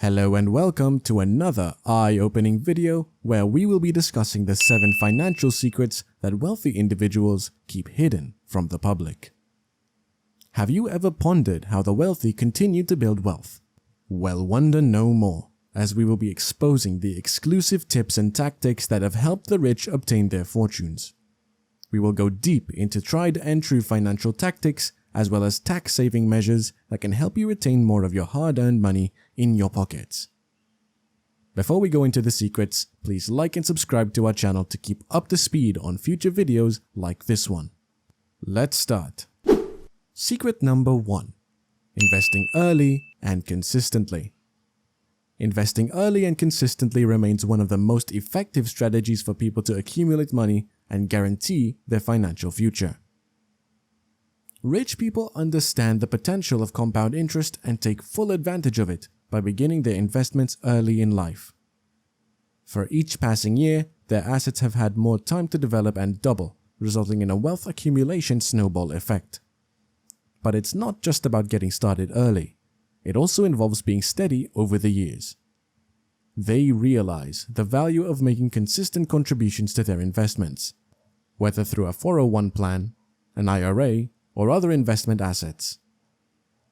Hello and welcome to another eye-opening video where we will be discussing the 7 financial secrets that wealthy individuals keep hidden from the public. Have you ever pondered how the wealthy continue to build wealth? Well, wonder no more, as we will be exposing the exclusive tips and tactics that have helped the rich obtain their fortunes. We will go deep into tried and true financial tactics as well as tax-saving measures that can help you retain more of your hard-earned money in your pockets. Before we go into the secrets, please like and subscribe to our channel to keep up to speed on future videos like this one. Let's start. Secret number 1. Investing early and consistently. Investing early and consistently remains one of the most effective strategies for people to accumulate money and guarantee their financial future. Rich people understand the potential of compound interest and take full advantage of it by beginning their investments early in life. For each passing year, their assets have had more time to develop and double, resulting in a wealth accumulation snowball effect. But it's not just about getting started early. It also involves being steady over the years. They realize the value of making consistent contributions to their investments, whether through a 401 plan, an IRA, or other investment assets.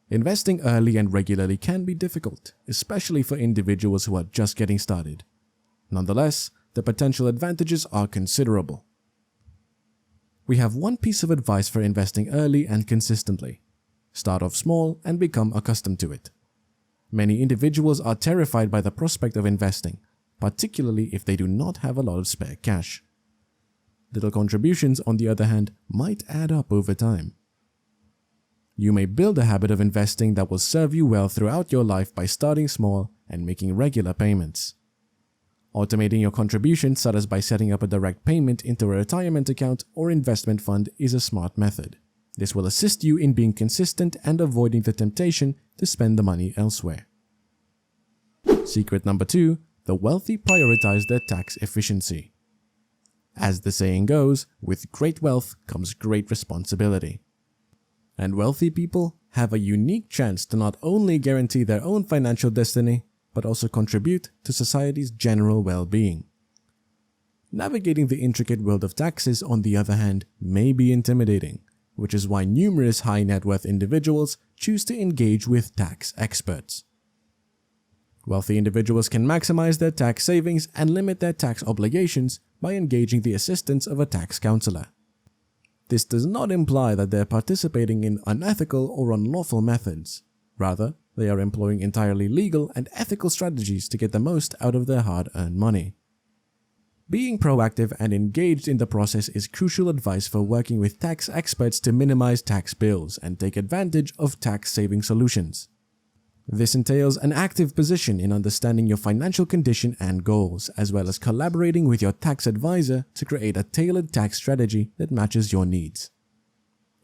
Investing early and regularly can be difficult, especially for individuals who are just getting started. Nonetheless, the potential advantages are considerable. We have one piece of advice for investing early and consistently. Start off small and become accustomed to it. Many individuals are terrified by the prospect of investing, particularly if they do not have a lot of spare cash. Little contributions, on the other hand, might add up over time. You may build a habit of investing that will serve you well throughout your life by starting small and making regular payments. Automating your contributions, such as by setting up a direct payment into a retirement account or investment fund, is a smart method. This will assist you in being consistent and avoiding the temptation to spend the money elsewhere. Secret number 2. The wealthy prioritize their tax efficiency. As the saying goes, with great wealth comes great responsibility. And wealthy people have a unique chance to not only guarantee their own financial destiny, but also contribute to society's general well-being. Navigating the intricate world of taxes, on the other hand, may be intimidating, which is why numerous high net worth individuals choose to engage with tax experts. Wealthy individuals can maximize their tax savings and limit their tax obligations by engaging the assistance of a tax counselor. This does not imply that they are participating in unethical or unlawful methods. Rather, they are employing entirely legal and ethical strategies to get the most out of their hard-earned money. Being proactive and engaged in the process is crucial advice for working with tax experts to minimize tax bills and take advantage of tax-saving solutions. This entails an active position in understanding your financial condition and goals, as well as collaborating with your tax advisor to create a tailored tax strategy that matches your needs.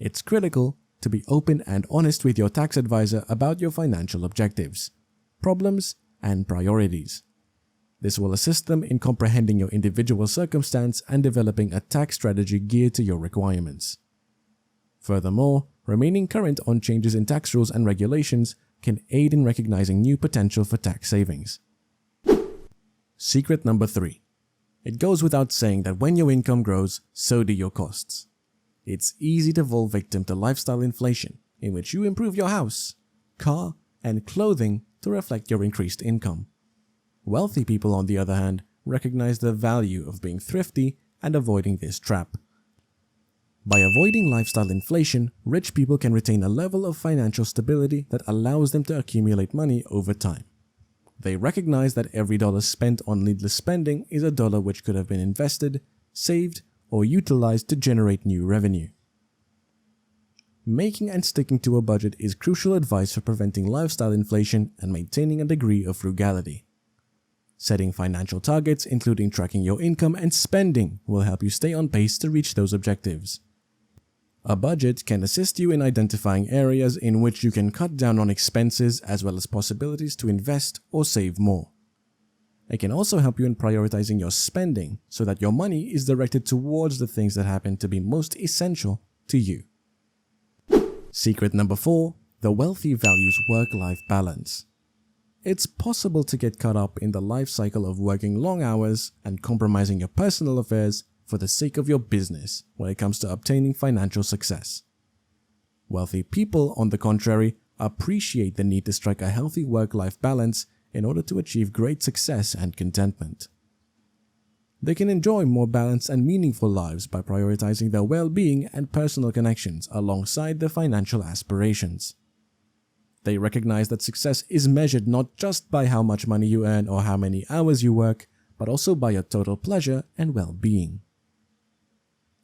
It's critical to be open and honest with your tax advisor about your financial objectives, problems, and priorities. This will assist them in comprehending your individual circumstance and developing a tax strategy geared to your requirements. Furthermore, remaining current on changes in tax rules and regulations can aid in recognizing new potential for tax savings. Secret number 3. It goes without saying that when your income grows, so do your costs. It's easy to fall victim to lifestyle inflation, in which you improve your house, car, and clothing to reflect your increased income. Wealthy people, on the other hand, recognize the value of being thrifty and avoiding this trap. By avoiding lifestyle inflation, rich people can retain a level of financial stability that allows them to accumulate money over time. They recognize that every dollar spent on needless spending is a dollar which could have been invested, saved, or utilized to generate new revenue. Making and sticking to a budget is crucial advice for preventing lifestyle inflation and maintaining a degree of frugality. Setting financial targets, including tracking your income and spending, will help you stay on pace to reach those objectives. A budget can assist you in identifying areas in which you can cut down on expenses as well as possibilities to invest or save more. It can also help you in prioritizing your spending so that your money is directed towards the things that happen to be most essential to you. Secret number 4. The wealthy values work-life balance. it's possible to get caught up in the life cycle of working long hours and compromising your personal affairs for the sake of your business when it comes to obtaining financial success. Wealthy people, on the contrary, appreciate the need to strike a healthy work-life balance in order to achieve great success and contentment. They can enjoy more balanced and meaningful lives by prioritizing their well-being and personal connections alongside their financial aspirations. They recognize that success is measured not just by how much money you earn or how many hours you work, but also by your total pleasure and well-being.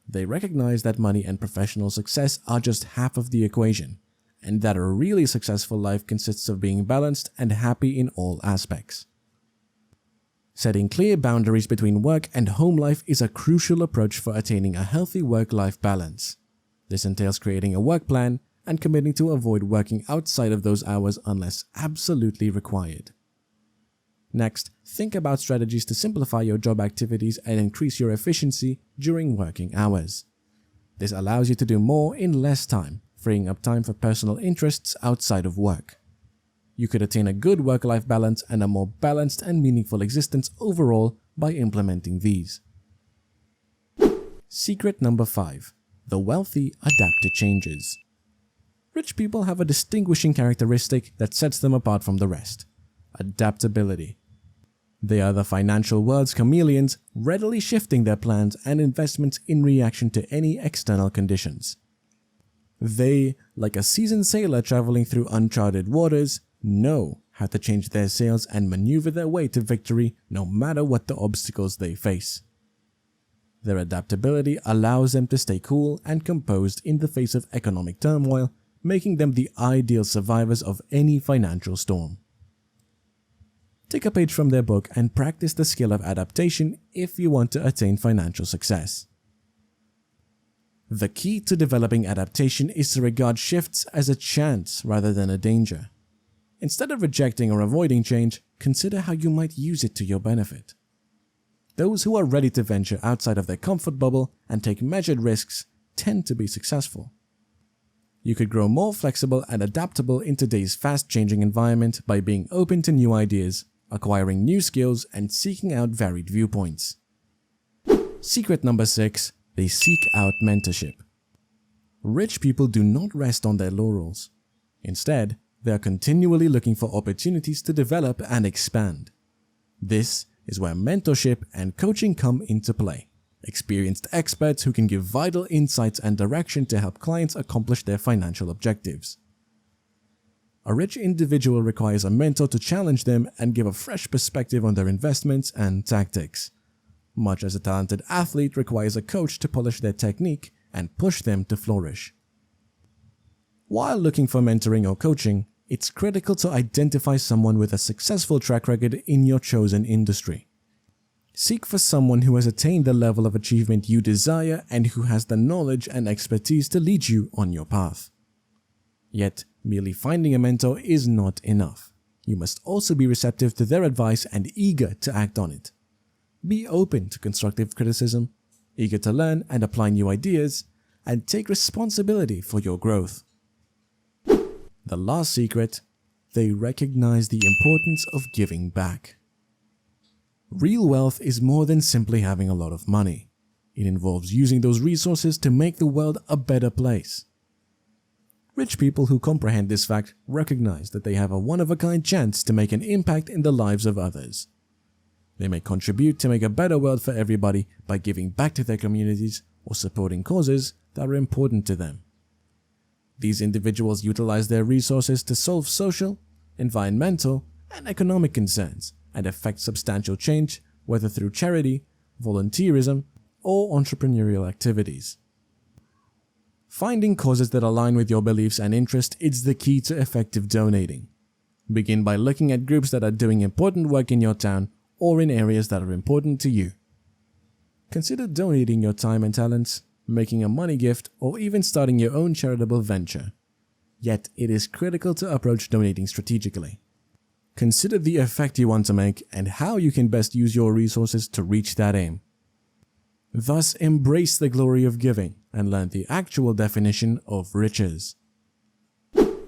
They recognize that money and professional success are just half of the equation, and that a really successful life consists of being balanced and happy in all aspects. Setting clear boundaries between work and home life is a crucial approach for attaining a healthy work-life balance. This entails creating a work plan and committing to avoid working outside of those hours unless absolutely required. Next, think about strategies to simplify your job activities and increase your efficiency during working hours. This allows you to do more in less time, freeing up time for personal interests outside of work. You could attain a good work-life balance and a more balanced and meaningful existence overall by implementing these. Secret number 5. The wealthy adapt to changes. Rich people have a distinguishing characteristic that sets them apart from the rest: adaptability. They are the financial world's chameleons, readily shifting their plans and investments in reaction to any external conditions. They, like a seasoned sailor traveling through uncharted waters, know how to change their sails and maneuver their way to victory no matter what the obstacles they face. Their adaptability allows them to stay cool and composed in the face of economic turmoil, making them the ideal survivors of any financial storm. Take a page from their book and practice the skill of adaptation if you want to attain financial success. The key to developing adaptation is to regard shifts as a chance rather than a danger. Instead of rejecting or avoiding change, consider how you might use it to your benefit. Those who are ready to venture outside of their comfort bubble and take measured risks tend to be successful. You could grow more flexible and adaptable in today's fast-changing environment by being open to new ideas, acquiring new skills, and seeking out varied viewpoints. Secret number 6. They seek out mentorship. Rich people do not rest on their laurels. Instead, they are continually looking for opportunities to develop and expand. This is where mentorship and coaching come into play. Experienced experts who can give vital insights and direction to help clients accomplish their financial objectives. A rich individual requires a mentor to challenge them and give a fresh perspective on their investments and tactics, much as a talented athlete requires a coach to polish their technique and push them to flourish. While looking for mentoring or coaching, it's critical to identify someone with a successful track record in your chosen industry. Seek for someone who has attained the level of achievement you desire and who has the knowledge and expertise to lead you on your path. Yet, merely finding a mentor is not enough. You must also be receptive to their advice and eager to act on it. Be open to constructive criticism, eager to learn and apply new ideas, and take responsibility for your growth. The last secret: they recognize the importance of giving back. Real wealth is more than simply having a lot of money. It involves using those resources to make the world a better place. Rich people who comprehend this fact recognize that they have a one-of-a-kind chance to make an impact in the lives of others. They may contribute to make a better world for everybody by giving back to their communities or supporting causes that are important to them. These individuals utilize their resources to solve social, environmental, and economic concerns and effect substantial change, whether through charity, volunteerism, or entrepreneurial activities. Finding causes that align with your beliefs and interests is the key to effective donating. Begin by looking at groups that are doing important work in your town or in areas that are important to you. Consider donating your time and talents, making a money gift, or even starting your own charitable venture. Yet, it is critical to approach donating strategically. Consider the effect you want to make and how you can best use your resources to reach that aim. Thus, embrace the glory of giving and learn the actual definition of riches.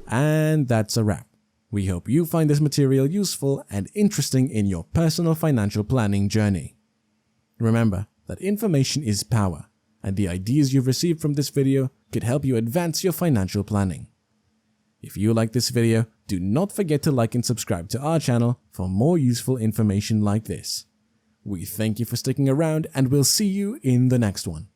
And that's a wrap. We hope you find this material useful and interesting in your personal financial planning journey. Remember that information is power, and the ideas you've received from this video could help you advance your financial planning. If you like this video, do not forget to like and subscribe to our channel for more useful information like this. We thank you for sticking around, and we'll see you in the next one.